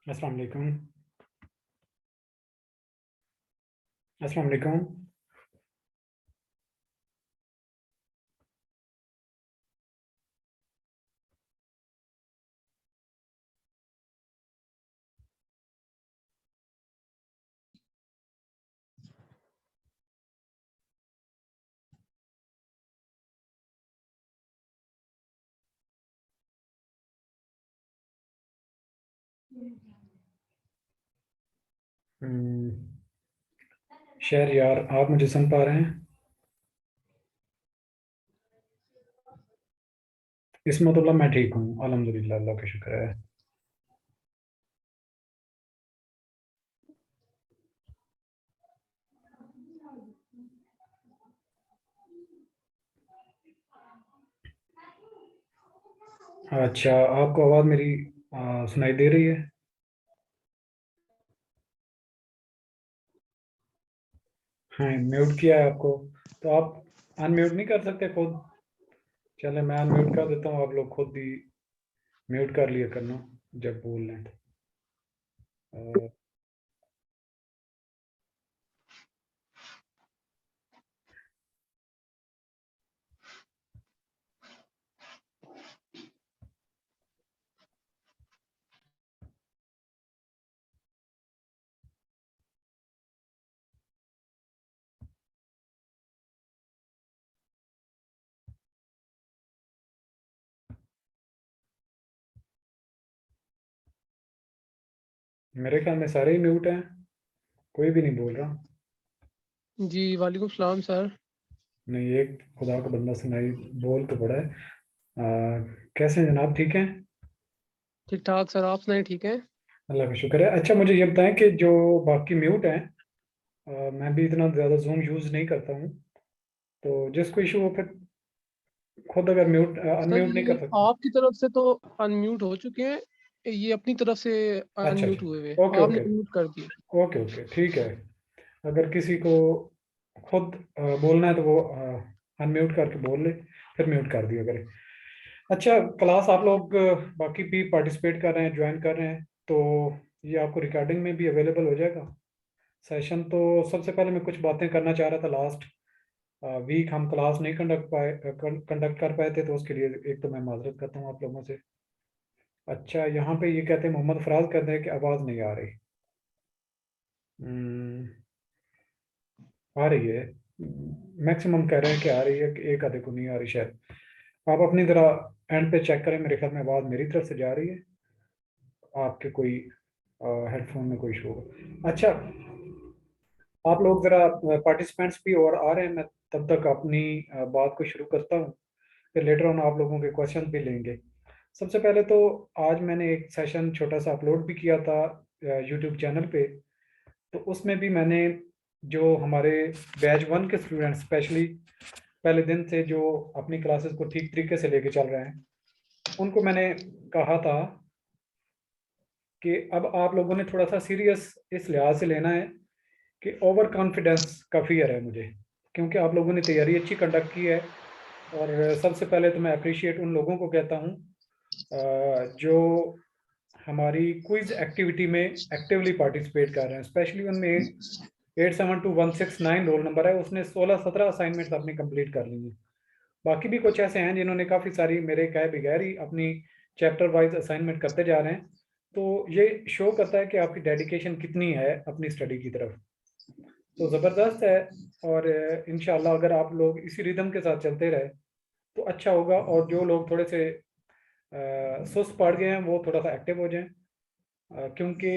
अस्सलाम वालेकुम। अस्सलाम वालेकुम। शेर यार, आप मुझे सुन पा रहे हैं? इसमतुल्लाह, मैं ठीक हूँ अल्हम्दुलिल्लाह, अल्लाह का शुक्र है। अच्छा, आपको आवाज़ मेरी सुनाई दे रही है? हाँ, म्यूट किया है आपको, तो आप अनम्यूट नहीं कर सकते खुद? चले, मैं अनम्यूट कर देता हूँ, आप लोग खुद ही म्यूट कर लिया करना जब बोल लें तो। अ, मेरे ख्याल में सारे ही म्यूट हैं, कोई भी नहीं बोल रहा। जी वालेकुम सलाम सर। नहीं, एक खुदा का बंदा सुनाई बोल तो पड़ा है। कैसे हैं जनाब, ठीक हैं? ठीक ठाक सर, आप सुनाए ठीक है? अल्लाह का शुक्र है। अच्छा, मुझे ये बताएं कि जो बाकी म्यूट हैं, मैं भी इतना ज़्यादा जूम यूज़ नहीं करता हूँ, तो जिसको इशू हो फिर खुद अगर म्यूट सर अनम्यूट नहीं ये कर सकते। आपकी तरफ से तो अनम्यूट हो चुके हैं, ये अपनी तरफ से अच्छा अनम्यूट हुए हुए, अच्छा, ओके आपने ओके। म्यूट कर दिए। ओके ओके, ठीक है। अगर किसी को खुद बोलना है तो वो अनम्यूट करके बोल ले, फिर म्यूट कर दिया करे। अच्छा, क्लास आप लोग बाकी भी पार्टिसिपेट कर रहे हैं, ज्वाइन कर रहे हैं, तो ये आपको रिकॉर्डिंग में भी अवेलेबल हो जाएगा सेशन। तो सबसे पहले मैं कुछ बातें करना चाह रहा था। लास्ट वीक हम क्लास नहीं कंडक्ट कर पाए थे, तो उसके लिए एक तो मैं माजरत करता हूँ आप लोगों से। अच्छा, यहाँ पे ये कहते हैं, मोहम्मद फराज कहते हैं कि आवाज़ नहीं आ रही। हम्म, आ रही है। मैक्सिमम कह रहे हैं कि आ रही है, कि एक आधे को नहीं आ रही शायद। आप अपनी तरह एंड पे चेक करें, मेरे ख्याल में आवाज़ मेरी तरफ से जा रही है, आपके कोई हेडफोन में कोई इशू होगा। अच्छा, आप लोग ज़रा पार्टिसिपेंट्स भी और आ रहे हैं, मैं तब तक अपनी बात को शुरू करता हूँ, फिर लेटर ऑन आप लोगों के क्वेश्चन भी लेंगे। सबसे पहले तो आज मैंने एक सेशन छोटा सा अपलोड भी किया था यूट्यूब चैनल पे। तो उसमें भी मैंने जो हमारे बैच 1 के स्टूडेंट्स, स्पेशली पहले दिन से जो अपनी क्लासेस को ठीक तरीके से लेके चल रहे हैं, उनको मैंने कहा था कि अब आप लोगों ने थोड़ा सा सीरियस इस लिहाज से लेना है कि ओवर कॉन्फिडेंस का फियर है मुझे, क्योंकि आप लोगों ने तैयारी अच्छी कंडक्ट की है। और सबसे पहले तो मैं अप्रिशिएट उन लोगों को कहता हूँ जो हमारी क्विज एक्टिविटी में एक्टिवली पार्टिसिपेट कर रहे हैं, स्पेशली उनमें 872169 रोल नंबर है, उसने 16-17 असाइनमेंट्स अपनी कंप्लीट कर ली हैं। बाकी भी कुछ ऐसे हैं जिन्होंने काफ़ी सारी मेरे कहे बगैर ही अपनी चैप्टर वाइज असाइनमेंट करते जा रहे हैं। तो ये शो करता है कि आपकी डेडिकेशन कितनी है अपनी स्टडी की तरफ। तो ज़बरदस्त है। और इंशाल्लाह अगर आप लोग इसी रिदम के साथ चलते रहे तो अच्छा होगा, और जो लोग थोड़े से सुस्त पड़ गए हैं वो थोड़ा सा एक्टिव हो जाएं, क्योंकि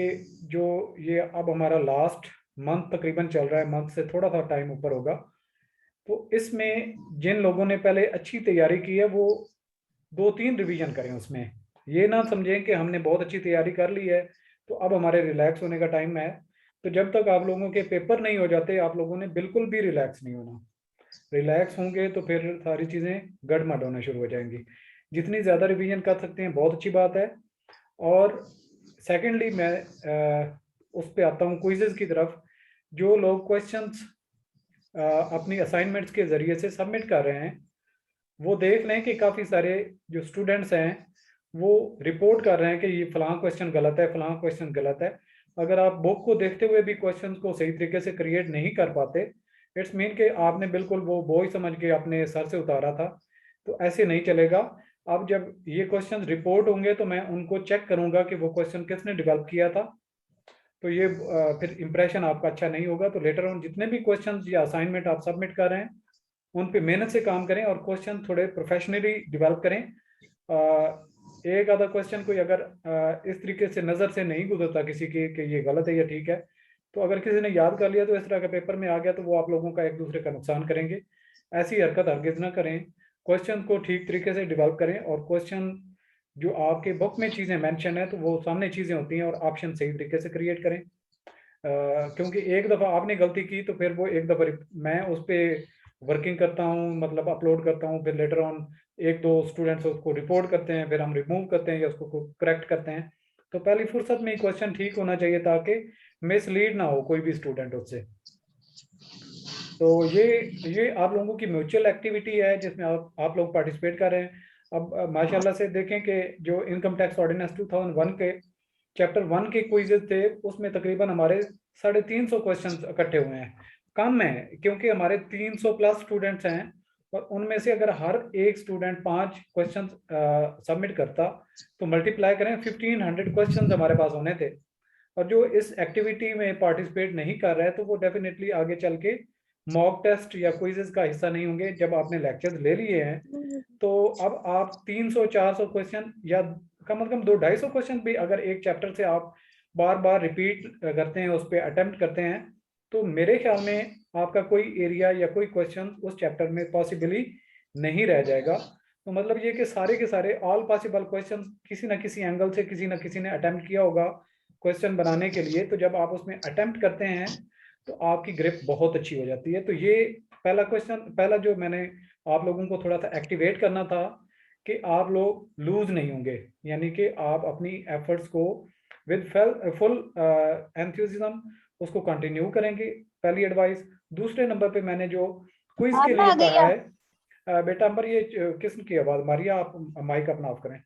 जो ये अब हमारा लास्ट मंथ तकरीबन चल रहा है, मंथ से थोड़ा सा टाइम ऊपर होगा, तो इसमें जिन लोगों ने पहले अच्छी तैयारी की है वो 2-3 रिवीजन करें उसमें। ये ना समझें कि हमने बहुत अच्छी तैयारी कर ली है तो अब हमारे रिलैक्स होने का टाइम है। तो जब तक आप लोगों के पेपर नहीं हो जाते, आप लोगों ने बिल्कुल भी रिलैक्स नहीं होना। रिलैक्स होंगे तो फिर सारी चीज़ें गड़बड़ होना शुरू हो जाएंगी। जितनी ज़्यादा रिवीजन कर सकते हैं बहुत अच्छी बात है। और सेकेंडली मैं उस पे आता हूँ क्विज़ेस की तरफ। जो लोग क्वेश्चंस अपनी असाइनमेंट्स के ज़रिए से सबमिट कर रहे हैं, वो देख लें कि काफ़ी सारे जो स्टूडेंट्स हैं वो रिपोर्ट कर रहे हैं कि ये फलां क्वेश्चन गलत है, फलां क्वेश्चन गलत है। अगर आप बुक को देखते हुए भी क्वेश्चन को सही तरीके से क्रिएट नहीं कर पाते, इट्स मीन कि आपने बिल्कुल वो बोझ समझ के अपने सर से उतारा था। तो ऐसे नहीं चलेगा। अब जब ये क्वेश्चन रिपोर्ट होंगे तो मैं उनको चेक करूंगा कि वो क्वेश्चन किसने डेवलप किया था। तो ये फिर इंप्रेशन आपका अच्छा नहीं होगा। तो लेटर ऑन जितने भी क्वेश्चन या असाइनमेंट आप सबमिट कर रहे हैं उन पे मेहनत से काम करें और क्वेश्चन थोड़े प्रोफेशनली डेवलप करें। एक आधा क्वेश्चन कोई अगर इस तरीके से नज़र से नहीं गुजरता किसी के कि ये गलत है या ठीक है, तो अगर किसी ने याद कर लिया तो इस तरह का पेपर में आ गया तो वो आप लोगों का एक दूसरे का नुकसान करेंगे। ऐसी हरकत हरगिज ना करें। क्वेश्चन को ठीक तरीके से डेवलप करें और क्वेश्चन जो आपके बुक में चीज़ें मेंशन है तो वो सामने चीज़ें होती हैं और ऑप्शन सही तरीके से क्रिएट करें। क्योंकि एक दफ़ा आपने गलती की तो फिर वो एक दफ़ा मैं उस पर वर्किंग करता हूँ, मतलब अपलोड करता हूँ, फिर लेटर ऑन एक दो स्टूडेंट्स उसको रिपोर्ट करते हैं, फिर हम रिमूव करते हैं या उसको करेक्ट करते हैं। तो पहली फुर्सत में ही क्वेश्चन ठीक होना चाहिए ताकि मिसलीड ना हो कोई भी स्टूडेंट उससे। तो ये आप लोगों की म्यूचुअल एक्टिविटी है जिसमें आप लोग पार्टिसिपेट कर रहे हैं। अब माशाल्लाह से देखें कि जो इनकम टैक्स ऑर्डिनेंस 2001 के चैप्टर 1 के क्विजेज थे उसमें तकरीबन हमारे 350 क्वेश्चन इकट्ठे हुए हैं। कम है क्योंकि हमारे 300 प्लस स्टूडेंट्स हैं और उनमें से अगर हर एक स्टूडेंट 5 क्वेश्चन सबमिट करता तो मल्टीप्लाई करें 1500 क्वेश्चन हमारे पास होने थे। और जो इस एक्टिविटी में पार्टिसिपेट नहीं कर रहा है तो वो डेफिनेटली आगे चल के मॉक टेस्ट या क्विजेज का हिस्सा नहीं होंगे। जब आपने लेक्चर्स ले लिए हैं तो अब आप 300-400 क्वेश्चन या कम से कम 200-250 क्वेश्चन भी अगर एक चैप्टर से आप बार बार रिपीट करते हैं, उस पर अटेम्प्ट करते हैं, तो मेरे ख्याल में आपका कोई एरिया या कोई क्वेश्चन उस चैप्टर में पॉसिबली नहीं रह जाएगा। तो मतलब ये कि सारे के सारे ऑल पॉसिबल क्वेश्चन किसी ना किसी एंगल से किसी ना किसी ने अटेम्प्ट किया होगा क्वेश्चन बनाने के लिए। तो जब आप उसमें अटेम्प्ट करते हैं तो आपकी ग्रिप बहुत अच्छी हो जाती है। तो ये पहला क्वेश्चन, पहला जो मैंने आप लोगों को थोड़ा सा एक्टिवेट करना था कि आप लोग लूज नहीं होंगे, यानी कि आप अपनी एफर्ट्स को विद फुल एंथुसिज्म उसको कंटिन्यू करेंगे, पहली एडवाइस। दूसरे नंबर पे मैंने जो क्विज के लिए कहा है, बेटा अंबर ये किस्म की आवाज मारिया, आप माइक अपना ऑफ करें।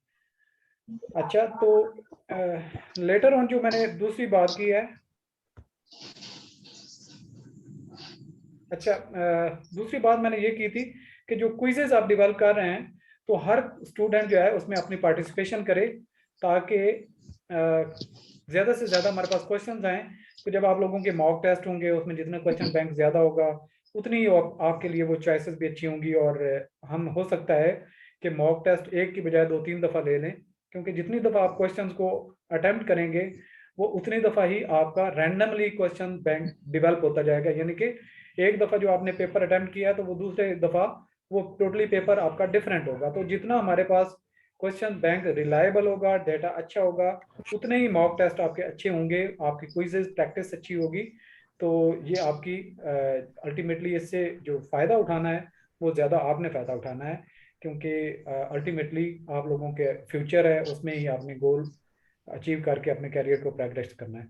अच्छा, तो लेटर ऑन जो मैंने दूसरी बात की है, अच्छा दूसरी बात मैंने ये की थी कि जो क्विजेज आप डेवलप कर रहे हैं तो हर स्टूडेंट जो है उसमें अपनी पार्टिसिपेशन करे ताकि ज़्यादा से ज़्यादा हमारे पास क्वेश्चन आएँ। तो जब आप लोगों के मॉक टेस्ट होंगे उसमें जितना क्वेश्चन बैंक ज़्यादा होगा उतनी ही आपके लिए वो चॉइसेस भी अच्छी होंगी। और हम हो सकता है कि मॉक टेस्ट एक की बजाय 2-3 दफ़ा ले लें, क्योंकि जितनी दफ़ा आप क्वेश्चन को अटेम्प्ट करेंगे वो उतनी दफ़ा ही आपका रैंडमली क्वेश्चन बैंक डिवेल्प होता जाएगा। यानी कि एक दफ़ा जो आपने पेपर अटेम्प्ट किया है तो वो दूसरे दफ़ा वो टोटली पेपर आपका डिफरेंट होगा। तो जितना हमारे पास क्वेश्चन बैंक रिलायबल होगा, डेटा अच्छा होगा, उतने ही मॉक टेस्ट आपके अच्छे होंगे, आपकी क्विजेज प्रैक्टिस अच्छी होगी। तो ये आपकी अल्टीमेटली इससे जो फ़ायदा उठाना है वो ज़्यादा आपने फ़ायदा उठाना है, क्योंकि अल्टीमेटली आप लोगों के फ्यूचर है उसमें ही आपने गोल अचीव करके अपने कैरियर को प्रोग्रेस करना है।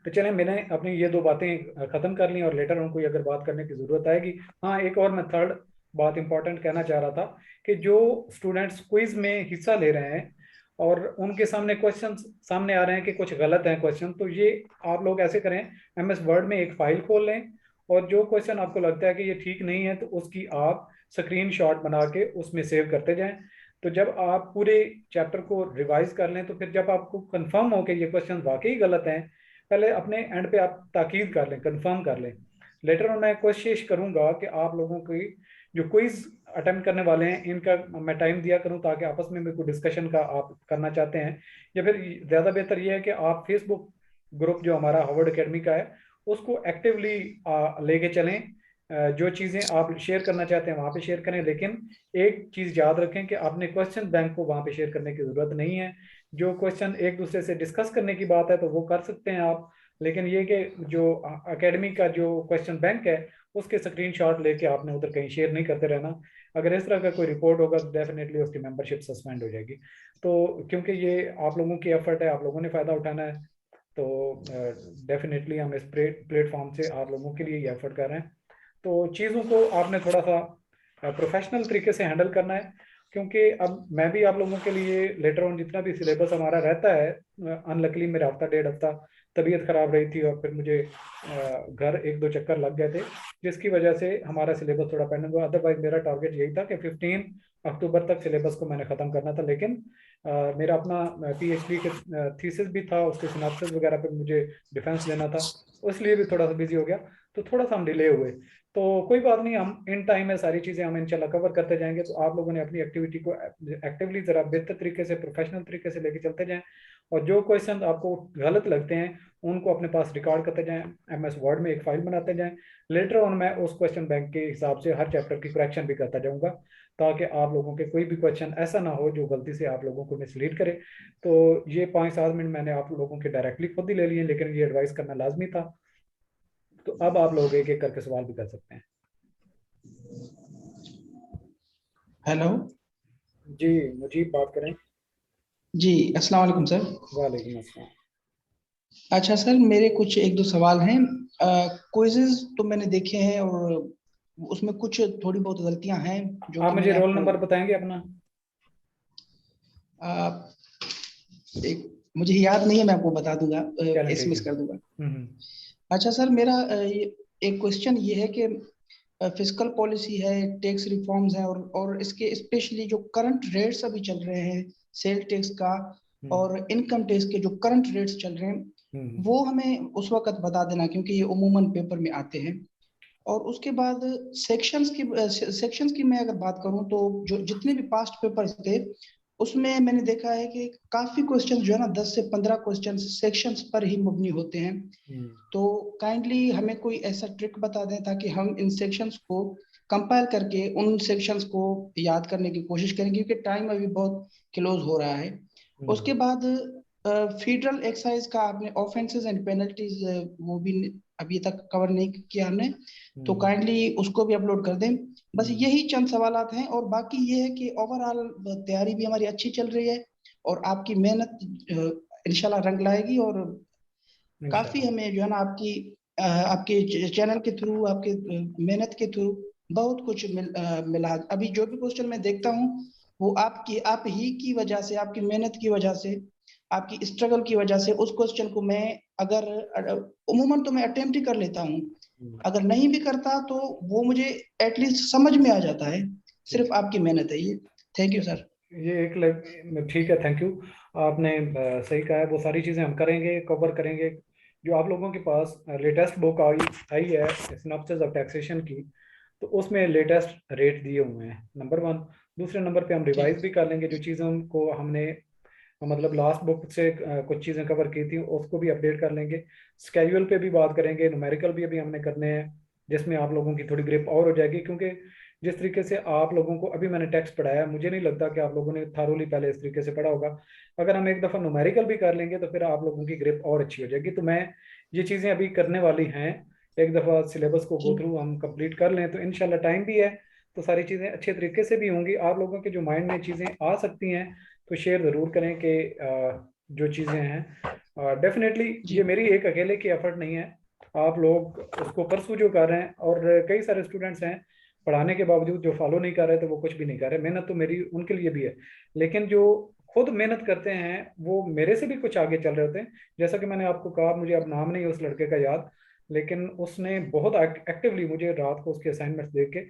तो चलें, मैंने अपनी ये दो बातें ख़त्म कर ली और लेटर ऑन कोई अगर बात करने की ज़रूरत आएगी। हाँ, एक और मैं थर्ड बात इंपॉर्टेंट कहना चाह रहा था कि जो स्टूडेंट्स क्विज में हिस्सा ले रहे हैं और उनके सामने क्वेश्चन सामने आ रहे हैं कि कुछ गलत हैं क्वेश्चन, तो ये आप लोग ऐसे करें, MS वर्ड में एक फाइल खोल लें और जो क्वेश्चन आपको लगता है कि ये ठीक नहीं है तो उसकी आप स्क्रीन शॉट बना के उसमें सेव करते जाएं। तो जब आप पूरे चैप्टर को रिवाइज कर लें तो फिर जब आपको कंफर्म हो कि ये क्वेश्चन वाकई गलत हैं, पहले अपने एंड पे आप ताकीद कर लें, कंफर्म कर लें। लेटर ऑन मैं कोशिश करूंगा कि आप लोगों की जो क्विज अटेम्प्ट करने वाले हैं इनका मैं टाइम दिया करूं ताकि आपस में भी कोई डिस्कशन का आप करना चाहते हैं, या फिर ज़्यादा बेहतर ये है कि आप फेसबुक ग्रुप जो हमारा हार्वर्ड एकेडमी का है उसको एक्टिवली लेके चलें। जो चीज़ें आप शेयर करना चाहते हैं वहाँ पे शेयर करें, लेकिन एक चीज़ याद रखें कि आपने क्वेश्चन बैंक को वहाँ पे शेयर करने की ज़रूरत नहीं है। जो क्वेश्चन एक दूसरे से डिस्कस करने की बात है तो वो कर सकते हैं आप, लेकिन ये कि जो एकेडमी का जो क्वेश्चन बैंक है उसके स्क्रीनशॉट लेके आपने उधर कहीं शेयर नहीं करते रहना। अगर इस तरह का कोई रिपोर्ट होगा तो डेफिनेटली उसकी मेंबरशिप सस्पेंड हो जाएगी। तो क्योंकि ये आप लोगों की एफर्ट है, आप लोगों ने फ़ायदा उठाना है, तो डेफिनेटली हम इस प्लेटफॉर्म से आप लोगों के लिए ये एफर्ट कर रहे हैं। तो चीज़ों को आपने थोड़ा सा प्रोफेशनल तरीके से हैंडल करना है क्योंकि अब मैं भी आप लोगों के लिए लेटर ऑन जितना भी सिलेबस हमारा रहता है, अनलकली मेरा हफ्ता डेढ़ हफ्ता तबीयत खराब रही थी और फिर मुझे घर एक दो चक्कर लग गए थे, जिसकी वजह से हमारा सिलेबस थोड़ा पेंडिंग हुआ। अदरवाइज मेरा टारगेट यही था कि 15 अक्टूबर तक सिलेबस को मैंने ख़त्म करना था, लेकिन मेरा अपना पीएचडी के थीसिस भी था, उसके सिनॉप्सिस वगैरह पे मुझे डिफेंस देना था, इसलिए भी थोड़ा सा बिजी हो गया, तो थोड़ा सा हम डिले हुए। तो कोई बात नहीं, हम इन टाइम में सारी चीज़ें हम इंशाल्लाह कवर करते जाएंगे। तो आप लोगों ने अपनी एक्टिविटी को एक्टिवली ज़रा बेहतर तरीके से, प्रोफेशनल तरीके से लेके चलते जाएं, और जो क्वेश्चन आपको गलत लगते हैं उनको अपने पास रिकॉर्ड करते जाएं, एमएस वर्ड में एक फाइल बनाते जाएं। लेटर ऑन मैं उस क्वेश्चन बैंक के हिसाब से हर चैप्टर की करेक्शन भी करता जाऊंगा, ताकि आप लोगों के कोई भी क्वेश्चन ऐसा ना हो जो गलती से आप लोगों को मिसलीड करे। तो ये 5-7 मिनट मैंने आप लोगों के डायरेक्टली खुद ही ले लिए, लेकिन ये एडवाइस करना लाजमी था। तो अब आप लोग एक एक करके सवाल भी कर सकते हैं। हेलो जी मुजीब बात करें। जी, अस्सलाम वालेकुम सर। वालेकुम अस्सलाम। अच्छा सर, मेरे कुछ एक दो सवाल हैं। क्विज़ेस तो मैंने देखे हैं और उसमें कुछ थोड़ी बहुत गलतियां हैं जो आप कि मुझे मैंने रोल आपको नंबर बताएंगे अपना? एक मुझे याद नहीं है, मैं आपको बता दूंगा, चलें ठीक एसएमएस है। कर दूंगा। हम्म। अच्छा सर, मेरा एक क्वेश्चन ये है कि फिस्कल पॉलिसी है, टैक्स रिफॉर्म्स हैं, और इसके स्पेशली जो करंट रेट्स अभी चल रहे हैं सेल टैक्स का और इनकम टैक्स के जो करंट रेट्स चल रहे हैं, वो हमें उस वक्त बता देना, क्योंकि ये उमूमन पेपर में आते हैं। और उसके बाद सेक्शंस की मैं अगर बात करूं तो जो जितने भी पास्ट पेपर्स थे उसमें मैंने देखा है कि काफी क्वेश्चन जो है ना, 10 से 15 क्वेश्चन सेक्शंस पर ही मबनी होते हैं। तो काइंडली हमें कोई ऐसा ट्रिक बता दें ताकि हम इन सेक्शंस को कंपाइल करके उन सेक्शंस को याद करने की कोशिश करें, क्योंकि टाइम अभी बहुत क्लोज हो रहा है। उसके बाद फेडरल एक्साइज का आपने ऑफेंसेस एंड पेनल्टीज वो भी अभी तक कवर नहीं किया हमने, तो काइंडली उसको भी अपलोड कर दें। बस यही चंद सवालात हैं, और बाकी ये है कि ओवरऑल तैयारी भी हमारी अच्छी चल रही है और आपकी मेहनत इंशाल्लाह रंग लाएगी। और काफी हमें जो है ना आपके चैनल के थ्रू, आपके मेहनत के थ्रू बहुत कुछ मिला। अभी जो भी क्वेश्चन मैं देखता हूँ वो आप ही की वजह से, आपकी मेहनत की वजह से, आपकी स्ट्रगल की वजह से उस क्वेश्चन को मैं अगर उमूमन तो मैं अटेम्प्ट ही कर लेता हूँ, अगर नहीं भी करता तो वो मुझे एटलीस्ट समझ में आ जाता है। सिर्फ आपकी मेहनत है ये। Thank you sir. ये एक ठीक है, थैंक यू। आपने सही कहा है, वो सारी चीज़ें हम करेंगे, कवर करेंगे। जो आप लोगों के पास लेटेस्ट बुक आई आई है सिनॉप्सिस ऑफ टैक्सेशन की, तो उसमें लेटेस्ट रेट दिए हुए हैं, नंबर 1। दूसरे नंबर पे हम रिवाइज भी कर लेंगे, जो चीज़ों को हमने मतलब लास्ट बुक से कुछ चीज़ें कवर की थी उसको भी अपडेट कर लेंगे। स्केड्यूल पे भी बात करेंगे, न्यूमेरिकल भी अभी हमने करने हैं, जिसमें आप लोगों की थोड़ी ग्रिप और हो जाएगी। क्योंकि जिस तरीके से आप लोगों को अभी मैंने टेक्स्ट पढ़ाया, मुझे नहीं लगता कि आप लोगों ने थारोली पहले इस तरीके से पढ़ा होगा। अगर हम एक दफ़ा न्यूमेरिकल भी कर लेंगे तो फिर आप लोगों की ग्रिप और अच्छी हो जाएगी। तो मैं ये चीज़ें अभी करने वाली हैं, एक दफ़ा सिलेबस को गो थ्रू हम कंप्लीट कर लें तो इंशाल्लाह टाइम भी है, तो सारी चीज़ें अच्छे तरीके से भी होंगी। आप लोगों के जो माइंड में चीज़ें आ सकती हैं तो शेयर ज़रूर करें कि जो चीज़ें हैं डेफिनेटली ये मेरी एक अकेले की एफर्ट नहीं है, आप लोग उसको परसू जो कर रहे हैं, और कई सारे स्टूडेंट्स हैं पढ़ाने के बावजूद जो फॉलो नहीं कर रहे, तो वो कुछ भी नहीं कर रहे। मेहनत तो मेरी उनके लिए भी है, लेकिन जो खुद मेहनत करते हैं वो मेरे से भी कुछ आगे चल रहे होते हैं। जैसा कि मैंने आपको कहा, मुझे अब नाम नहीं उस लड़के का याद, लेकिन उसने बहुत एक्टिवली मुझे रात को उसके असाइनमेंट्स देख के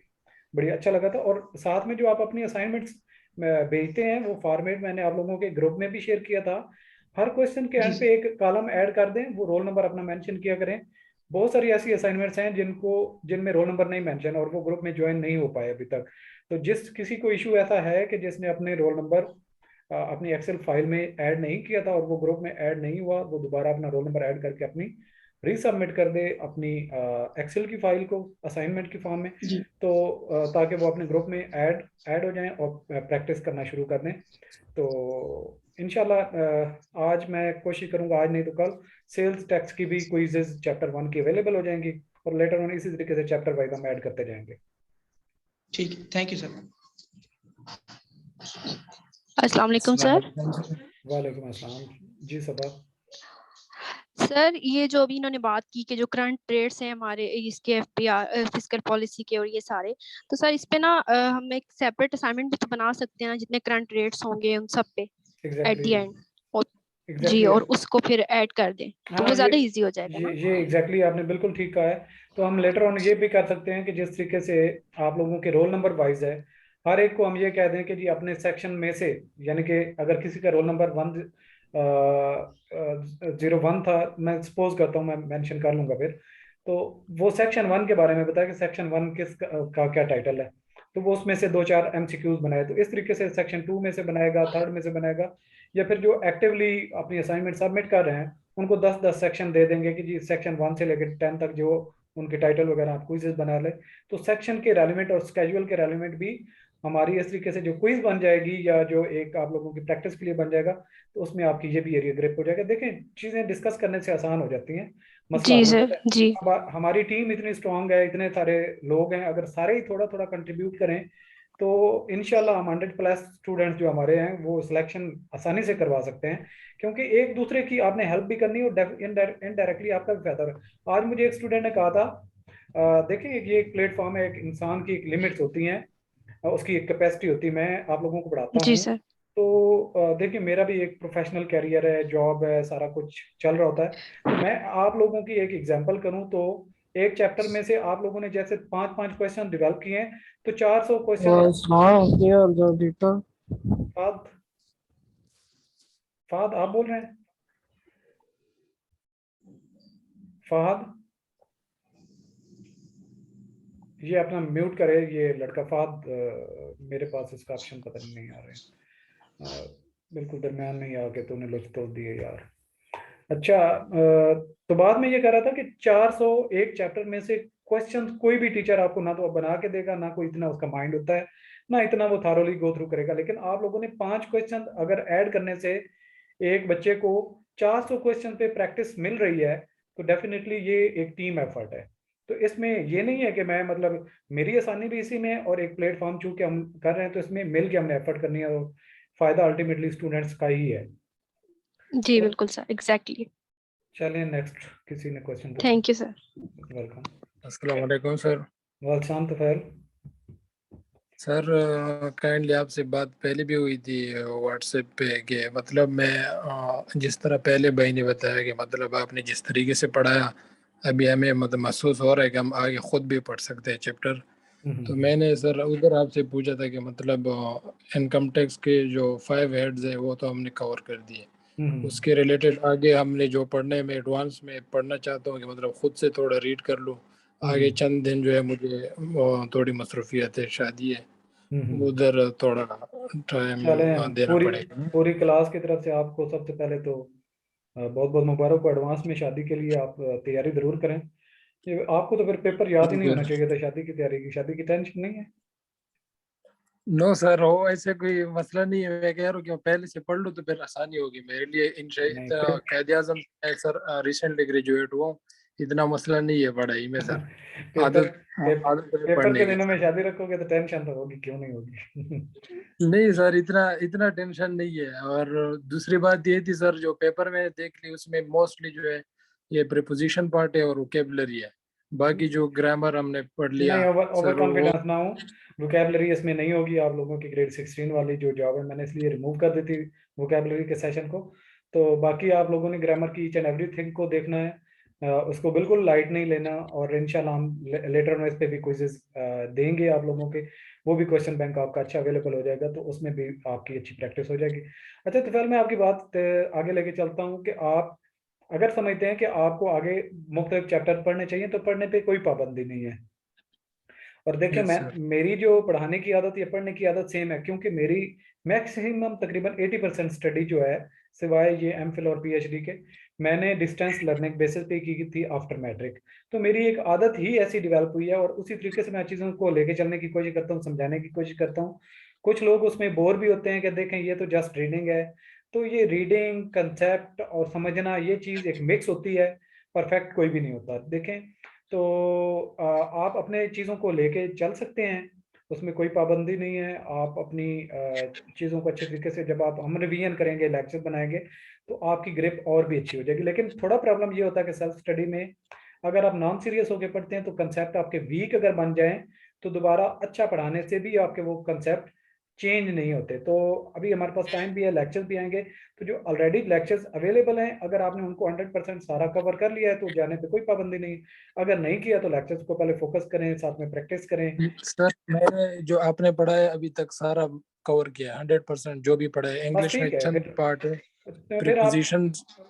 बड़ी अच्छा लगा था। और साथ में जो आप अपनी असाइनमेंट्स भेजते हैं वो फॉर्मेट मैंने आप लोगों के ग्रुप में भी शेयर किया था। हर क्वेश्चन के एंड पे एक कॉलम ऐड कर दें, वो रोल नंबर अपना मेंशन किया करें। बहुत सारी ऐसी असाइनमेंट्स हैं जिनमें रोल नंबर नहीं मेंशन और वो ग्रुप में ज्वाइन नहीं हो पाए अभी तक। तो जिस किसी को इशू ऐसा है कि जिसने अपने रोल नंबर अपनी एक्सेल फाइल में ऐड नहीं किया था और वो ग्रुप में ऐड नहीं हुआ, वो दोबारा अपना रोल नंबर ऐड करके अपनी रीसबमिट कर दे अपनी एक्सेल की फाइल को असाइनमेंट की फॉर्म में, तो ताकि वो अपने ग्रुप में ऐड हो जाएं और प्रैक्टिस करना शुरू कर दें। तो इंशाल्लाह आज मैं कोशिश करूंगा, आज नहीं तो कल सेल्स टैक्स की भी क्विज़ेस चैप्टर 1 की अवेलेबल हो जाएंगी, और लेटर ऑन इसी तरीके से चैप्टर वाइज हम ऐड करते जाएंगे। ठीक है, थैंक यू सर। अस्सलाम वालेकुम सर। वालेकुम अस्सलाम जी सबा। सर ये जो अभी इन्होंने बात की कि जो करंट रेट्स हैं हमारे इसके एफपीआर फिस्कल पॉलिसी के और ये सारे, तो सर इस पे ना हम एक सेपरेट असाइनमेंट भी तो बना सकते हैं ना, जितने करंट रेट्स होंगे उन सब पे एट द एंड। जी, और उसको फिर ऐड कर दें तो हाँ वो ज्यादा ये इजी हो जाएगा ना। ये एग्जैक्टली आपने बिल्कुल ठीक कहा है। तो हम लेटर ऑन ये भी कर सकते हैं कि जिस तरीके से आप लोगों के रोल नंबर वाइज है, हर एक को हम ये कह दें कि जी अपने सेक्शन में से, यानी कि अगर किसी का रोल नंबर 101 था, मैं सपोज करता हूँ, मैं मेंशन कर लूंगा फिर, तो वो सेक्शन 1 के बारे में बताया कि सेक्शन 1 किस का क्या टाइटल है, तो वो उसमें से 2-4 एमसीक्यूज बनाए। तो इस तरीके से सेक्शन 2 में से बनाएगा, 3rd में से बनाएगा, या फिर जो एक्टिवली अपनी असाइनमेंट सबमिट कर रहे हैं उनको 10-10 सेक्शन दे देंगे कि जी सेक्शन 1 से लेकर 10 तक जो उनके टाइटल वगैरह आप क्विजेस बना ले। तो सेक्शन के रेलिवेंट और स्केजुअल के रेलिवेंट भी हमारी इस तरीके से जो क्विज बन जाएगी या जो एक आप लोगों की प्रैक्टिस के लिए बन जाएगा, तो उसमें आपकी ये भी एरिया ग्रिप हो जाएगा। देखें, चीज़ें डिस्कस करने से आसान हो जाती हैं, मसला जी हल हो सर जाता है। जी। अब हमारी टीम इतनी स्ट्रांग है, इतने सारे लोग हैं, अगर सारे ही थोड़ा थोड़ा कंट्रीब्यूट करें तो इंशाल्लाह हम 100+ स्टूडेंट्स जो हमारे हैं वो सिलेक्शन आसानी से करवा सकते हैं, क्योंकि एक दूसरे की आपने हेल्प भी करनी और इनडायरेक्टली आपका भी फायदा होगा। आज मुझे एक स्टूडेंट ने कहा था, देखिए ये एक प्लेटफॉर्म है, एक इंसान की एक लिमिट्स होती हैं, उसकी एक कैपेसिटी होती है। मैं आप लोगों को पढ़ाता जी हूँ, सर। तो देखिए मेरा भी एक प्रोफेशनल कैरियर है, जॉब है, सारा कुछ चल रहा होता है। तो मैं आप लोगों की एक एग्जांपल करूं तो एक चैप्टर में से आप लोगों ने जैसे 5-5 क्वेश्चन डेवलप किए हैं, तो 400 क्वेश्चन। हाँ यार जो दीपा। फाद फाद आप बोल रहे हैं? फहद, ये अपना म्यूट करे ये लड़का फाद। मेरे पास इसका ऑप्शन पता नहीं आ रहे हैं। बिल्कुल दरम्यान में ही आके तूने लुत्फ तो दिए यार। अच्छा, तो बाद में ये कह रहा था कि 400 एक चैप्टर में से क्वेश्चन कोई भी टीचर आपको ना तो बना के देगा, ना कोई इतना उसका माइंड होता है, ना इतना वो थारोली गो थ्रू करेगा। लेकिन आप लोगों ने 5 क्वेश्चन अगर ऐड करने से एक बच्चे को 400 क्वेश्चन पे प्रैक्टिस मिल रही है, तो डेफिनेटली ये एक टीम एफर्ट है। तो इसमें ये नहीं है कि मैं मतलब मेरी आसानी भी इसी में है, और एक प्लेटफॉर्म चूंकि हम कर रहे हैं तो इसमें मिल के हमने एफर्ट करनी है, और फायदा अल्टीमेटली स्टूडेंट्स का ही है। जी बिल्कुल सर, एग्जैक्टली। चलिए नेक्स्ट, किसी ने क्वेश्चन पूछा? Thank you sir. वेलकम। अस्सलाम वालेकुम सर। वालेकुम तफैल। सर काइंडली आपसे बात पहले भी हुई थी व्हाट्सएप पे कि मतलब मैं जिस तरह पहले भाई ने बताया कि मतलब आपने जिस तरीके से पढ़ाया, अभी हमें मतलब महसूस हो रहा है कि हम आगे खुद भी पढ़ सकते हैं चैप्टर। तो मैंने सर उधर आपसे पूछा था कि मतलब इनकम टैक्स के जो 5 हेड्स है वो तो हमने कवर कर दिए, उसके रिलेटेड आगे हमने जो पढ़ने में एडवांस में पढ़ना चाहता हूँ कि मतलब खुद से थोड़ा रीड कर लूँ। आगे चंद दिन जो है मुझे थोड़ी मसरूफियत है, शादी है, उधर थोड़ा टाइम चलें, देना पूरी पड़ेगा। पूरी क्लास की तरफ से आपको सबसे पहले तो बहुत बहुत मुबारक हो एडवांस में शादी के लिए। आप तैयारी जरूर करें। ये आपको तो फिर पेपर याद ही नहीं होना चाहिए था शादी की तैयारी की। शादी की टेंशन नहीं है? नो सर, वो ऐसे कोई मसला नहीं है। मैं कह रहा हूँ कि मैं पहले से पढ़ लूँ तो फिर आसानी होगी मेरे लिए। नहीं कायदे आजम मैं सर रिसेंटली ग्रेजुएट हुआ हूँ, इतना मसला नहीं है पढ़ाई में सर। पेपर आदत पेपर आदत है पेपर के पढ़ने की दिनों में सर। शादी रखोगे तो टेंशन तो होगी, क्यों नहीं होगी? नहीं सर, इतना इतना टेंशन नहीं है। और दूसरी बात ये थी सर, जो पेपर में देख ली उसमें मोस्टली जो है ये प्रीपोजिशन पार्ट है और वोकेबलरी है। बाकी जो ग्रामर हमने पढ़ लिया नहीं, ओवर सर वो। कॉन्फिडेंस ना हो। वोकेबलरी इसमें नहीं होगी आप लोगों की, ग्रेड 16 वाली जो जॉब है मैंने इसलिए रिमूव कर दी थी वोकेबलरी के सेशन को। तो बाकी आप लोगों ने ग्रामर की ईच एंड एवरीथिंग को देखना है, उसको बिल्कुल लाइट नहीं लेना। और इंशाल्लाह हम लेटर ऑन इस पे भी क्विजेस देंगे आप लोगों के, वो भी क्वेश्चन बैंक आपका अच्छा अवेलेबल हो जाएगा, तो उसमें भी आपकी अच्छी प्रैक्टिस हो जाएगी। अच्छा, तो फिर मैं आपकी बात आगे लेके चलता हूँ कि आप अगर समझते हैं कि आपको आगे मुख्तलिफ चैप्टर पढ़ने चाहिए तो पढ़ने पे कोई पाबंदी नहीं है। और देखिए, यस मैं सर। मेरी जो पढ़ाने की आदत या पढ़ने की आदत सेम है, क्योंकि मेरी मैक्सिमम तकरीबन 80% स्टडी जो है, सिवाय ये एमफिल और पीएचडी के, मैंने डिस्टेंस लर्निंग बेसिस पे की थी आफ्टर मैट्रिक। तो मेरी एक आदत ही ऐसी डेवलप हुई है, और उसी तरीके से मैं चीज़ों को लेके चलने की कोशिश करता हूँ, समझाने की कोशिश करता हूँ। कुछ लोग उसमें बोर भी होते हैं कि देखें ये तो जस्ट रीडिंग है। तो ये रीडिंग, कंसेप्ट और समझना, ये चीज़ एक मिक्स होती है, परफेक्ट कोई भी नहीं होता। देखें, तो आप अपने चीज़ों को लेके चल सकते हैं, उसमें कोई पाबंदी नहीं है। आप अपनी चीज़ों को अच्छे तरीके से, जब आप हम रिवीजन करेंगे, लेक्चर बनाएंगे, तो आपकी ग्रिप और भी अच्छी हो जाएगी। लेकिन थोड़ा प्रॉब्लम ये होता है कि सेल्फ स्टडी में अगर आप नॉन सीरियस होकर पढ़ते हैं तो कंसेप्ट आपके वीक अगर बन जाएं तो दोबारा अच्छा पढ़ाने से भी आपके वो कंसेप्ट चेंज नहीं होते। तो अभी हमारे पास टाइम भी है, लेक्चर्स भी आएंगे, तो जो ऑलरेडी लेक्चर्स अवेलेबल हैं अगर आपने उनको 100% सारा कवर कर लिया है तो जाने पे कोई पाबंदी नहीं। अगर नहीं किया तो लेक्चर्स को पहले फोकस करें, साथ में प्रैक्टिस करें। सर मैंने जो आपने पढ़ा है अभी तक सारा कवर किया 100%, जो भी पढ़ा है। बस इंग्लिश में ठीक है, चंद पार्ट है, फिर आप प्रीपोजिशन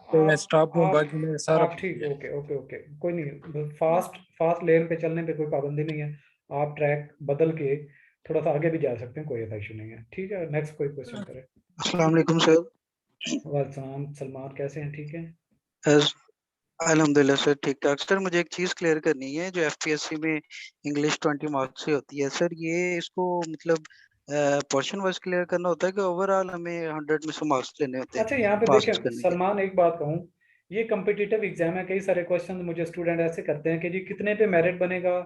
पे मैं स्टॉप हूँ, बाकी मैं सारा आप ठीक, ओके ओके ओके, कोई नहीं, फास्ट लेन पे चलने पे कोई पाबंदी नहीं है, आप ट्रैक बदल के थोड़ा सा आगे भी जा सकते हैं, कोई ऐसा इशू नहीं है। ठीक है, नेक्स्ट कोई क्वेश्चन करें। अस्सलाम वालेकुम सर। वालेकुम सलमान, कैसे हैं? ठीक है। अल्हम्दुलिल्लाह सर, ठीक ठाक। सर मुझे एक चीज़ क्लियर करनी है, जो एफपीएससी में इंग्लिश 20 मार्क्स से होती है सर, ये इसको मतलब पोर्शन वाइज क्लियर करना होता है कि ओवरऑल हमें 100 में से मार्क्स लेने होते हैं अच्छा, यहाँ पे पास देखें करने के लिए? सलमान, एक बात कहूँ, ये कम्पिटिटिव एग्जाम है, कई सारे क्वेश्चन मुझे स्टूडेंट ऐसे करते हैं कि जी कितने पे मेरिट बनेगा,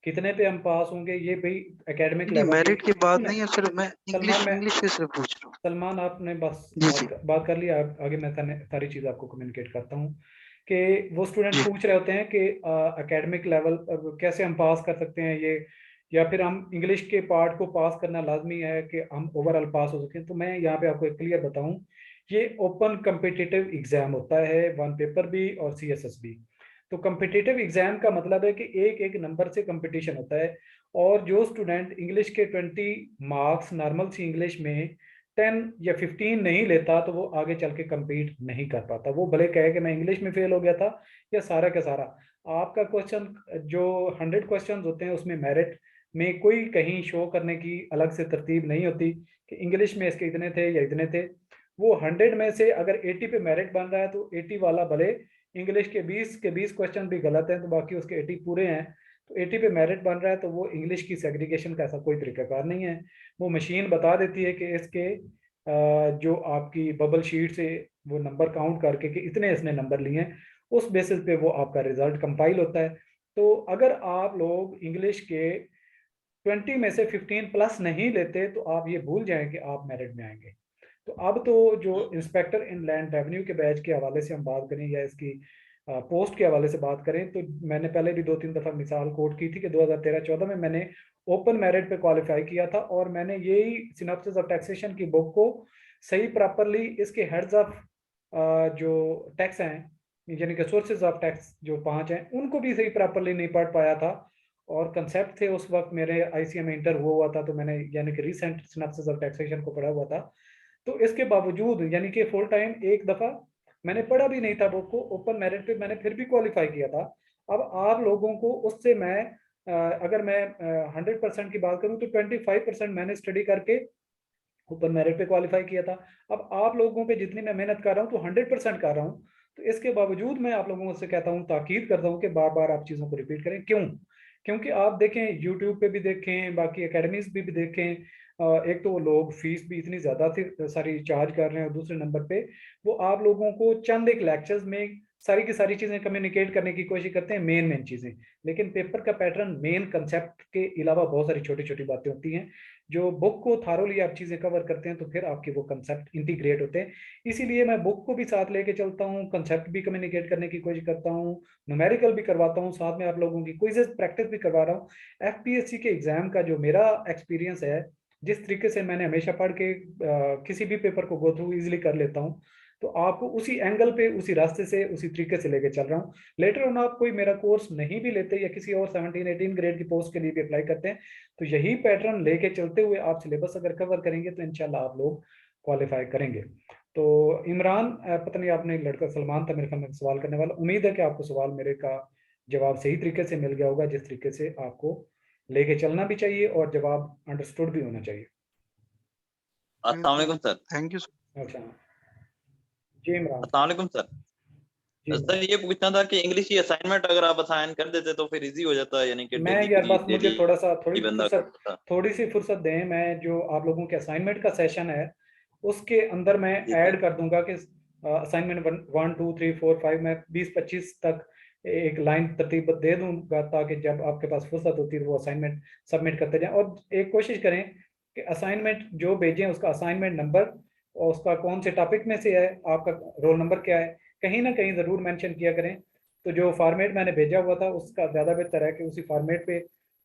कितने पे हम पास होंगे, ये भाई एकेडमिक नहीं, लेवल मेरिट की बात सुने नहीं है सर, मैं सलमान, इंग्लिश के सिर्फ पूछ रहा हूँ। सलमान आपने बस जी जी बात कर लिया, आगे मैं सारी चीज़ आपको कम्युनिकेट करता हूँ कि वो स्टूडेंट जी। पूछ रहे होते हैं कि एकेडमिक लेवल कैसे हम पास कर सकते हैं ये, या फिर हम इंग्लिश के पार्ट को पास करना लाजमी है कि हम ओवरऑल पास हो सकें। तो मैं यहाँ पे आपको एक क्लियर बताऊं, ये ओपन कम्पिटिटिव एग्जाम होता है, वन पेपर भी और सीएसएस भी। तो कम्पिटिटिव एग्जाम का मतलब है कि एक एक नंबर से कंपटीशन होता है, और जो स्टूडेंट इंग्लिश के 20 मार्क्स नॉर्मल सी इंग्लिश में 10 या 15 नहीं लेता तो वो आगे चल के कम्पीट नहीं कर पाता। वो भले कहे कि मैं इंग्लिश में फेल हो गया था या सारा का सारा, आपका क्वेश्चन जो 100 क्वेश्चन होते हैं उसमें मेरिट में कोई कहीं शो करने की अलग से तरतीब नहीं होती कि इंग्लिश में इसके इतने थे या इतने थे। वो 100 में से अगर 80 पे मेरिट बन रहा है तो 80 वाला भले इंग्लिश के 20 क्वेश्चन भी गलत हैं तो बाकी उसके 80 पूरे हैं, तो 80 पे मेरिट बन रहा है, तो वो इंग्लिश की सेग्रीगेशन का ऐसा कोई तरीकाकार नहीं है। वो मशीन बता देती है कि इसके जो आपकी बबल शीट से वो नंबर काउंट करके कि इतने इसने नंबर लिए हैं, उस बेसिस पे वो आपका रिजल्ट कंपाइल होता है। तो अगर आप लोग इंग्लिश के 20 में से 15 प्लस नहीं लेते तो आप ये भूल जाएं कि आप मेरिट में आएंगे। तो अब तो जो इंस्पेक्टर इन लैंड रेवेन्यू के बैच के हवाले से हम बात करें या इसकी पोस्ट के हवाले से बात करें, तो मैंने पहले भी 2-3 दफ़ा मिसाल कोट की थी कि 2013-14 में मैंने ओपन मेरिट पे क्वालिफाई किया था, और मैंने यही सिनॉप्सिस ऑफ टैक्सेशन की बुक को सही प्रॉपरली इसके हेड्स ऑफ जो टैक्स हैं, यानी कि सोर्सेज ऑफ टैक्स जो 5 हैं, उनको भी सही प्रॉपरली नहीं पढ़ पाया था। और कंसेप्ट थे उस वक्त मेरे आईसीएम में इंटर हुआ था, तो मैंने यानी कि रिसेंट सिनॉप्सिस ऑफ टैक्सेशन को पढ़ा हुआ था। तो इसके बावजूद यानी कि फुल टाइम एक दफ़ा मैंने पढ़ा भी नहीं था बुक को, ओपन मेरिट पे मैंने फिर भी क्वालिफाई किया था। अब आप लोगों को उससे मैं अगर मैं 100% की बात करूं तो 25% मैंने स्टडी करके ओपन मेरिट पे क्वालिफाई किया था। अब आप लोगों पे जितनी मैं मेहनत कर रहा हूँ तो 100% कर रहा हूँ, तो इसके बावजूद मैं आप लोगों से कहता हूँ, ताकीद करता हूँ कि बार बार आप चीज़ों को रिपीट करें। क्यों? क्योंकि आप देखें यूट्यूब पे भी देखें, बाकी एकेडमीज भी देखें, एक तो वो लोग फीस भी इतनी ज़्यादा सारी चार्ज कर रहे हैं, और दूसरे नंबर पे वो आप लोगों को चंद एक लेक्चर्स में सारी की सारी चीज़ें कम्युनिकेट करने की कोशिश करते हैं, मेन चीज़ें। लेकिन पेपर का पैटर्न मेन कंसेप्ट के अलावा बहुत सारी छोटी छोटी बातें होती हैं, जो बुक को थारोली आप चीज़ें कवर करते हैं तो फिर आपके वो कंसेप्ट इंटीग्रेट होते हैं। इसीलिए मैं बुक को भी साथ लेके चलता हूँ, कंसेप्ट भी कम्युनिकेट करने की कोशिश करता हूँ, न्यूमेरिकल भी करवाता हूँ, साथ में आप लोगों की क्विज़ेस प्रैक्टिस भी करवा रहा हूँ। एफपीएससी के एग्जाम का जो मेरा एक्सपीरियंस है, जिस तरीके से मैंने हमेशा पढ़ के किसी भी पेपर को गो थ्रू इजिली कर लेता हूँ, तो आपको उसी एंगल पे, उसी रास्ते से, उसी तरीके से लेके चल रहा हूँ। लेटर ऑन आप कोई मेरा कोर्स नहीं भी लेते या किसी और 17-18 ग्रेड की पोस्ट के लिए भी अप्लाई करते हैं, तो यही पैटर्न लेके चलते हुए आप सिलेबस अगर कवर करेंगे तो इंशाल्लाह आप लोग क्वालिफाई करेंगे। तो इमरान, पता नहीं आपने, लड़का सलमान था मेरे ख्याल में सवाल करने वाला, उम्मीद है कि आपको सवाल मेरे का जवाब सही तरीके से मिल गया होगा, जिस तरीके से आपको लेके चलना भी चाहिए और जवाब अंडरस्टूड भी होना चाहिए। अस्सलाम वालेकुम सर। Thank you sir. अच्छा जी इमरान। अस्सलाम वालेकुम सर। जी सर ये पूछना था कि इंग्लिश की असाइनमेंट अगर आप असाइन कर देते तो फिर इजी हो जाता है, यानी कि मैं डेली यार बस मुझे थोड़ा सा बंदा करता था। थोड़ी सी फुर्सत दें, मैं जो आप लोगों के असाइनमेंट का सेशन है उसके अंदर मैं जी ऐड सर। कर दूंगा कि असाइनमेंट 1 2 3 4 5 मैं 20-25 तक एक लाइन तरतीब दे दूंगा, ताकि जब आपके पास फुर्सत होती है वो असाइनमेंट सबमिट करते जाएं। और एक कोशिश करें कि असाइनमेंट जो भेजें उसका असाइनमेंट नंबर और उसका कौन से टॉपिक में से है, आपका रोल नंबर क्या है, कहीं ना कहीं ज़रूर मेंशन किया करें। तो जो फॉर्मेट मैंने भेजा हुआ था उसका ज़्यादा बेहतर है कि उसी फॉर्मेट पे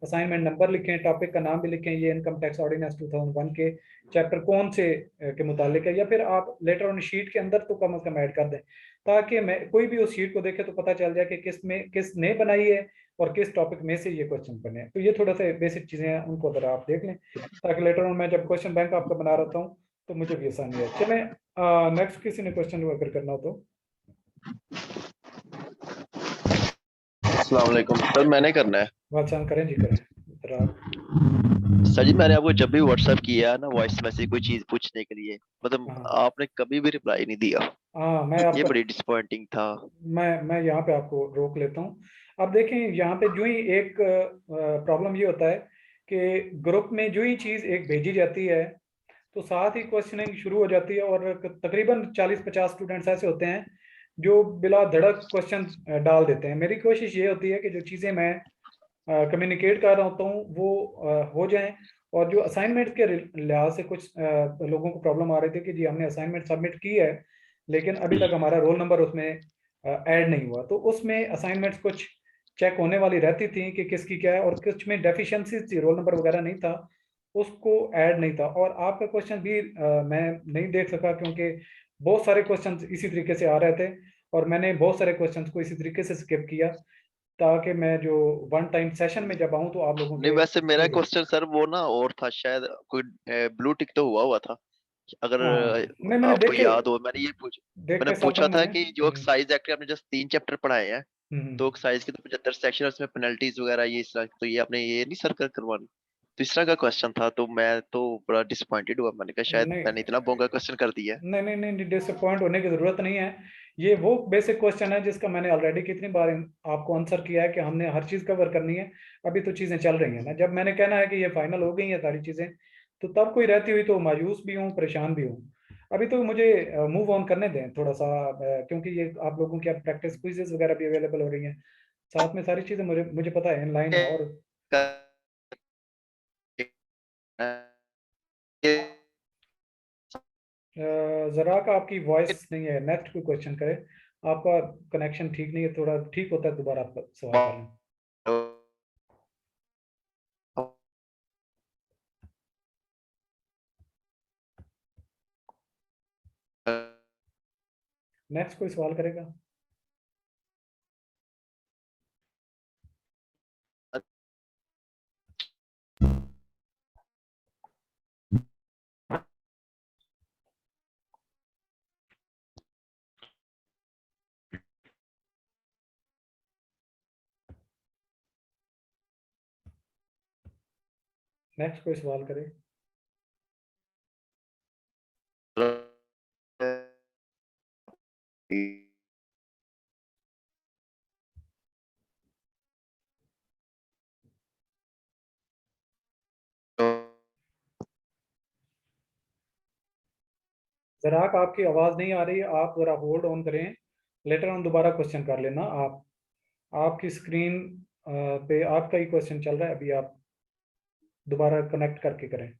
असाइनमेंट नंबर लिखें, टॉपिक का नाम भी लिखें, ये इनकम टैक्स ऑर्डिनेंस 2001 के चैप्टर कौन से के मुतालिक है, या फिर आप लेटर ऑन शीट के अंदर तो कम अज़ कम ऐड कर दें, ताकि मैं कोई भी उस शीट को देखे तो पता चल जाए कि किसने बनाई है और किस टॉपिक में से ये क्वेश्चन बने हैं। तो ये थोड़ा सा बेसिक चीज़ें हैं, उनको अगर आप देख लें ताकि लेटर ऑन मैं जब क्वेश्चन बैंक आपका बना रहता हूँ तो मुझे भी आसानी है। चलें, नेक्स्ट किसी ने क्वेश्चन अगर करना हो तो। अस्सलाम वालेकुम सर, मैंने करना है। वाचन करें जी, करें जरा। सर जी, मैंने आपको जब भी व्हाट्सएप किया ना वॉइस मैसेज कोई चीज पूछने के लिए, मतलब हाँ आपने कभी भी रिप्लाई नहीं दिया। हाँ, मैं ये आपका बड़ी डिसअपॉइंटिंग था। मैं यहाँ पे आपको रोक लेता हूँ। अब देखें, यहाँ पे जो ही एक प्रॉब्लम ये होता है कि ग्रुप में जो ही चीज़ एक भेजी जाती है तो साथ ही क्वेश्चनिंग शुरू हो जाती है, और तकरीबन 40-50 स्टूडेंट्स ऐसे होते हैं जो बिला धड़क क्वेश्चन डाल देते हैं। मेरी कोशिश ये होती है कि जो चीज़ें मैं कम्युनिकेट कर रहा होता हूँ वो हो जाएं। और जो असाइनमेंट के लिहाज से कुछ लोगों को प्रॉब्लम आ रही थी कि जी हमने असाइनमेंट सबमिट की है लेकिन अभी तक हमारा रोल नंबर उसमें ऐड नहीं हुआ, तो उसमें असाइनमेंट्स कुछ चेक होने वाली रहती थी कि किसकी क्या है, और कुछ में डेफिशिएंसी थी, रोल नंबर वगैरह नहीं था, उसको ऐड नहीं था। और आपका क्वेश्चन भी मैं नहीं देख सका क्योंकि बहुत सारे क्वेश्चन इसी तरीके से आ रहे थे और मैंने बहुत सारे क्वेश्चन को इसी तरीके से स्किप किया ताकि मैं जो वन टाइम सेशन में जब आऊं तो आप लोगों नहीं, के वैसे मेरा थ्रू। क्वेश्चन सर वो ना और था, शायद कोई ब्लू टिक तो हुआ हुआ था। अगर हाँ नहीं, मैंने आपको याद हो, देख मैंने के सब पूछा पढ़ था मैंने। कि जो एक्साइज एक्ट आपने जस्ट 3 चैप्टर पढ़ाए हैं, हम्म। तो एक्साइज के तो 75 सेक्शन है, उसमें पेनल्टीज वगैरह ये इस तरह, तो ये आपने ये नहीं सर करवानी। तो इस तरह का क्वेश्चन था, तो मैं तो बड़ा डिसअपॉइंटेड हुआ। मैंने कहा शायद नहीं मैंने इतना बोंगा क्वेश्चन कर दिया है। नहीं नहीं नहीं, डिसअपॉइंट होने की जरूरत नहीं है। ये वो बेसिक क्वेश्चन है जिसका मैंने ऑलरेडी कितनी बार आपको आंसर किया है कि हमने हर चीज कवर करनी है। अभी तो चीजें चल रही हैं ना, जब मैंने कहना है कि ये फाइनल हो गई है सारी चीजें, तो तब कोई रहती हुई तो मायूस भी हूँ, परेशान भी हूँ। अभी तो मुझे मूव ऑन करने दें थोड़ा सा, क्योंकि ये आप लोगों की प्रैक्टिस क्विजेज वगैरह भी अवेलेबल हो रही हैं, साथ में सारी चीजें मुझे मुझे पता है इन लाइन है। और जरा का आपकी वॉइस नहीं है, नेक्स्ट कोई क्वेश्चन करे, आपका कनेक्शन ठीक नहीं है, थोड़ा ठीक होता है दोबारा आप सवाल कर लें। नेक्स्ट कोई सवाल करेगा? नेक्स्ट कोई सवाल करे? जरा आपकी आवाज नहीं आ रही, आप जरा होल्ड ऑन करें, लेटर ऑन दोबारा क्वेश्चन कर लेना। आप आपकी स्क्रीन पे आपका ही क्वेश्चन चल रहा है, अभी आप दोबारा कनेक्ट करके करें।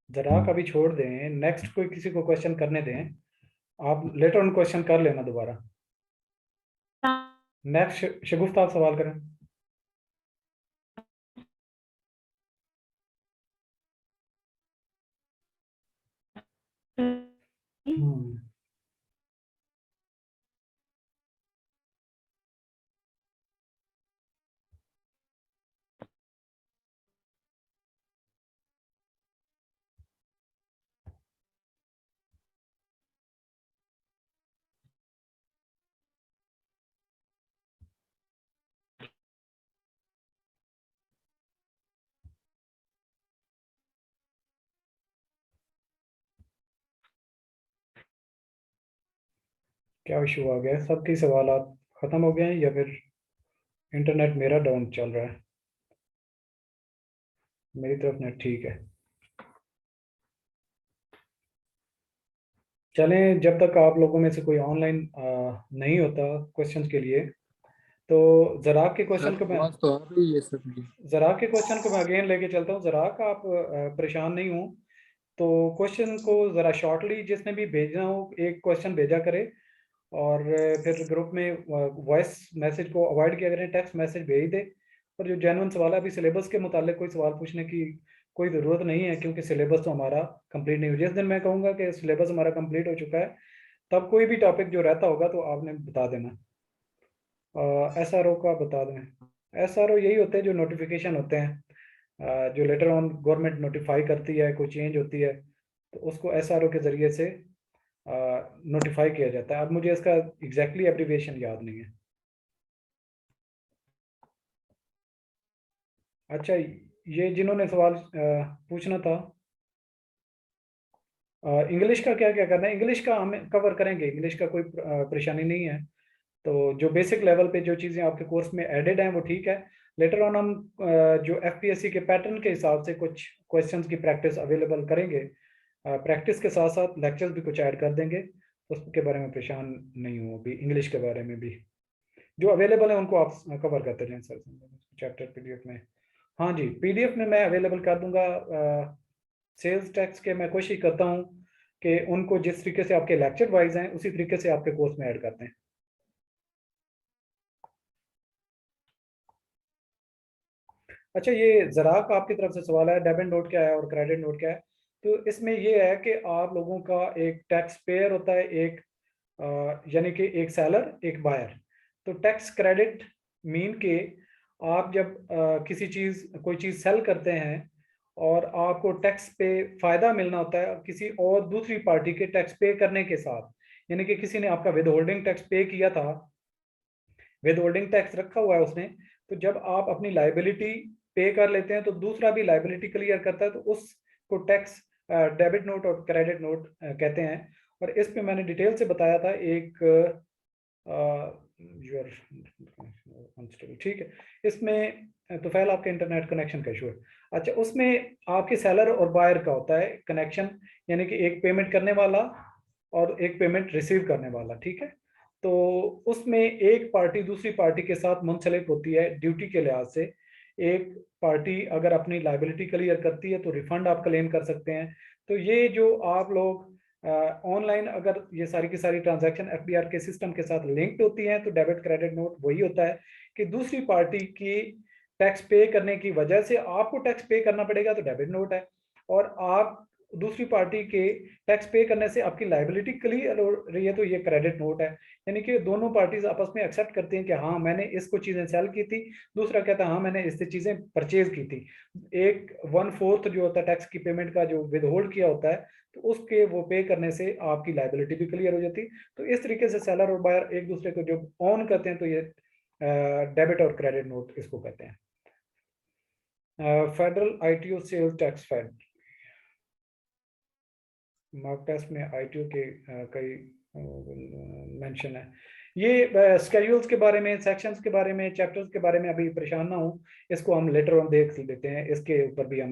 जरा अभी छोड़ दें, नेक्स्ट कोई किसी को क्वेश्चन करने दें, आप लेटर ऑन क्वेश्चन कर लेना दोबारा। नेक्स्ट शगुफ्ता आप सवाल करें। हम्म। क्या इशू आ गया है? सबके सवाल खत्म हो गए हैं या फिर इंटरनेट मेरा डाउन चल रहा है? मेरी तरफ नेट ठीक है। चलें, जब तक आप लोगों में से कोई ऑनलाइन नहीं होता क्वेश्चंस के लिए, तो ज़राक के क्वेश्चन को मैं आवाज तो आ रही है सबकी। ज़राक के क्वेश्चन को मैं अगेन लेके चलता हूँ। ज़राक, आप परेशान नहीं हूँ तो क्वेश्चन को ज़रा शॉर्टली जिसने भी भेजना हो एक क्वेश्चन भेजा करे, और फिर ग्रुप में वॉइस मैसेज को अवॉइड किया करें, टेक्स्ट मैसेज भेज दे। और जो जेन्युइन सवाल है, अभी सिलेबस के मुतालिक कोई सवाल पूछने की कोई ज़रूरत नहीं है, क्योंकि सिलेबस तो हमारा कंप्लीट नहीं हुआ। जिस दिन मैं कहूँगा कि सिलेबस हमारा कंप्लीट हो चुका है, तब कोई भी टॉपिक जो रहता होगा तो आपने बता देना। SRO का बता दें। SRO यही होते हैं जो नोटिफिकेशन होते हैं, जो लेटर ऑन गवर्नमेंट नोटिफाई करती है, कोई चेंज होती है तो उसको SRO के ज़रिए से नोटिफाई किया जाता है। अब मुझे इसका एग्जैक्टली एब्रीविएशन याद नहीं है। अच्छा, ये जिन्होंने सवाल पूछना था, इंग्लिश का क्या क्या करना है? इंग्लिश का हम कवर करेंगे, इंग्लिश का कोई परेशानी नहीं है। तो जो बेसिक लेवल पे जो चीज़ें आपके कोर्स में एडेड हैं वो ठीक है। लेटर ऑन हम जो FPSC के पैटर्न के हिसाब से कुछ क्वेश्चंस की प्रैक्टिस अवेलेबल करेंगे। प्रैक्टिस के साथ साथ लेक्चर्स भी कुछ ऐड कर देंगे, उसके बारे में परेशान नहीं हो। अभी इंग्लिश के बारे में भी जो अवेलेबल है उनको आप कवर करते रहें सर, चैप्टर PDF में। हाँ जी, PDF में मैं अवेलेबल कर दूंगा। सेल्स टैक्स के मैं कोशिश करता हूँ कि उनको जिस तरीके से आपके लेक्चर वाइज हैं उसी तरीके से आपके कोर्स में ऐड करते हैं। अच्छा, ये ज़राक आपकी तरफ से सवाल है, डेबिट नोट क्या है और क्रेडिट नोट क्या है? तो इसमें ये है कि आप लोगों का एक टैक्स पेयर होता है, एक यानी कि एक सेलर, एक बायर। तो टैक्स क्रेडिट मीन के आप जब किसी चीज़ कोई चीज़ सेल करते हैं और आपको टैक्स पे फ़ायदा मिलना होता है किसी और दूसरी पार्टी के टैक्स पे करने के साथ, यानी कि किसी ने आपका विद होल्डिंग टैक्स पे किया था, विद होल्डिंग टैक्स रखा हुआ है उसने, तो जब आप अपनी लाइबिलिटी पे कर लेते हैं तो दूसरा भी लाइबिलिटी क्लियर करता है, तो उसको टैक्स डेबिट नोट और क्रेडिट नोट कहते हैं। और इस पे मैंने डिटेल से बताया था एक ठीक है। इसमें तो फैल आपके इंटरनेट कनेक्शन का इशू है। अच्छा, उसमें आपके सेलर और बायर का होता है कनेक्शन, यानी कि एक पेमेंट करने वाला और एक पेमेंट रिसीव करने वाला, ठीक है। तो उसमें एक पार्टी दूसरी पार्टी के साथ मुंसलिक होती है ड्यूटी के लिहाज से। एक पार्टी अगर अपनी लाइबिलिटी क्लियर करती है तो रिफंड आप क्लेम कर सकते हैं। तो ये जो आप लोग ऑनलाइन अगर ये सारी की सारी ट्रांजैक्शन FBR के सिस्टम के साथ लिंक्ड होती हैं तो डेबिट क्रेडिट नोट वही होता है कि दूसरी पार्टी की टैक्स पे करने की वजह से आपको टैक्स पे करना पड़ेगा तो डेबिट नोट है, और आप दूसरी पार्टी के टैक्स पे करने से आपकी लाइबिलिटी क्लियर हो रही है तो ये क्रेडिट नोट है। यानी कि दोनों पार्टीज आपस में एक्सेप्ट करती हैं कि हाँ मैंने इसको चीज़ें सेल की थी, दूसरा कहता है हाँ मैंने इससे चीज़ें परचेज की थी। एक 1/4 जो होता है टैक्स की पेमेंट का जो विद होल्ड किया होता है, तो उसके वो पे करने से आपकी लाइबिलिटी भी क्लियर हो जाती। तो इस तरीके से सेलर और बायर एक दूसरे को जो ऑन करते हैं तो ये डेबिट और क्रेडिट नोट इसको कहते हैं। Federal ITO sales tax fed, mock test में ITO के कई मेंशन है। ये स्केड्यूल्स के बारे में, सेक्शंस के बारे में, चैप्टर्स के बारे में अभी परेशान ना हो, इसको हम लेटर ऑन देख लेते हैं। इसके ऊपर भी हम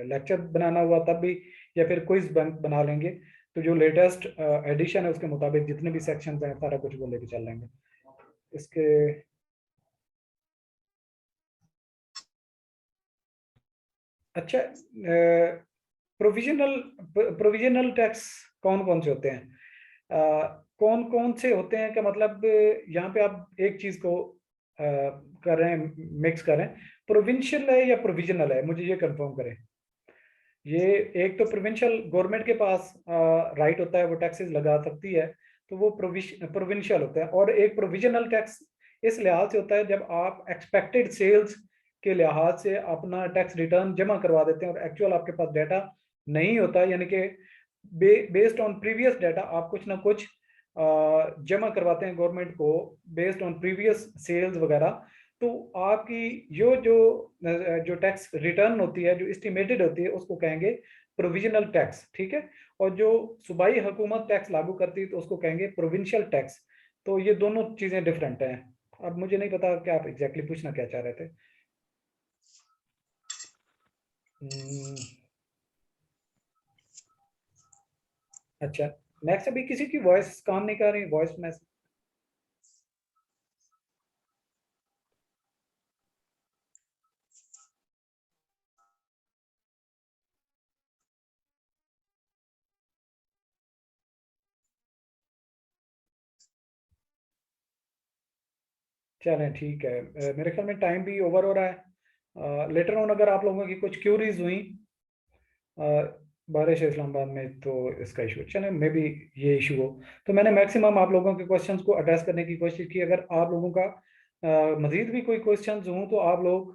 लेक्चर बनाना हुआ तब भी, या फिर क्विज बना लेंगे। तो जो लेटेस्ट एडिशन है उसके मुताबिक जितने भी सेक्शंस हैं सारा कुछ वो लेके चल लेंगे। इसके अच्छा, प्रोविजनल टैक्स कौन कौन से होते हैं? कौन कौन से होते हैं का मतलब, यहाँ पे आप एक चीज को कर रहे हैं, मिक्स कर रहे हैं। प्रोविंशियल है या प्रोविजनल है, मुझे ये कंफर्म करें। ये एक तो प्रोविंशियल गवर्नमेंट के पास राइट होता है, वो टैक्सेस लगा सकती है, तो वो प्रोविंशियल होता है। और एक प्रोविजनल टैक्स इस लिहाज से होता है जब आप एक्सपेक्टेड सेल्स के लिहाज से अपना टैक्स रिटर्न जमा करवा देते हैं और एक्चुअल आपके पास डाटा नहीं होता, यानी कि बेस्ड ऑन प्रीवियस डाटा आप कुछ ना कुछ जमा करवाते हैं गवर्नमेंट को बेस्ड ऑन प्रीवियस सेल्स वगैरह। तो आपकी जो जो टैक्स रिटर्न होती है, जो एस्टिमेटेड होती है, उसको कहेंगे प्रोविजनल टैक्स, ठीक है, और जो सूबाई हुकूमत टैक्स लागू करती है तो उसको कहेंगे प्रोविंशियल टैक्स। तो ये दोनों चीजें डिफरेंट हैं। अब मुझे नहीं पता कि आप एग्जैक्टली पूछना क्या चाह रहे थे। अच्छा, नेक्स्ट, अभी किसी की वॉइस काम नहीं कर रही, वॉइस मैसेज। चलें ठीक है, मेरे ख्याल में टाइम भी ओवर हो रहा है। लेटर ऑन अगर आप लोगों की कुछ क्यूरीज हुई बारिश है इस्लामाबाद में तो इसका इशू, चलें मे बी ये इशू हो, तो मैंने मैक्सिमम आप लोगों के क्वेश्चंस को एड्रेस करने की कोशिश की। अगर आप लोगों का मजीद भी कोई क्वेश्चंस हों तो आप लोग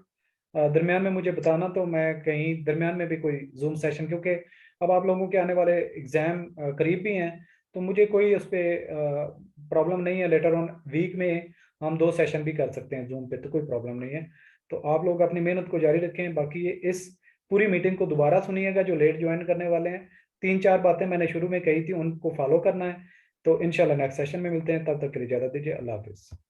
दरमियान में मुझे बताना, तो मैं कहीं दरमियान में भी कोई जूम सेशन, क्योंकि अब आप लोगों के आने वाले एग्ज़ाम करीब भी हैं, तो मुझे कोई उस पर प्रॉब्लम नहीं है। लेटर ऑन वीक में हम 2 सेशन भी कर सकते हैं जूम पे, तो कोई प्रॉब्लम नहीं है। तो आप लोग अपनी मेहनत को जारी रखें। बाकी ये इस पूरी मीटिंग को दोबारा सुनिएगा जो लेट ज्वाइन करने वाले हैं। 3-4 बातें मैंने शुरू में कही थी, उनको फॉलो करना है। तो इंशाल्लाह नेक्स्ट सेशन में मिलते हैं, तब तक के लिए इजाज़त दीजिए। अल्लाह हाफिज़।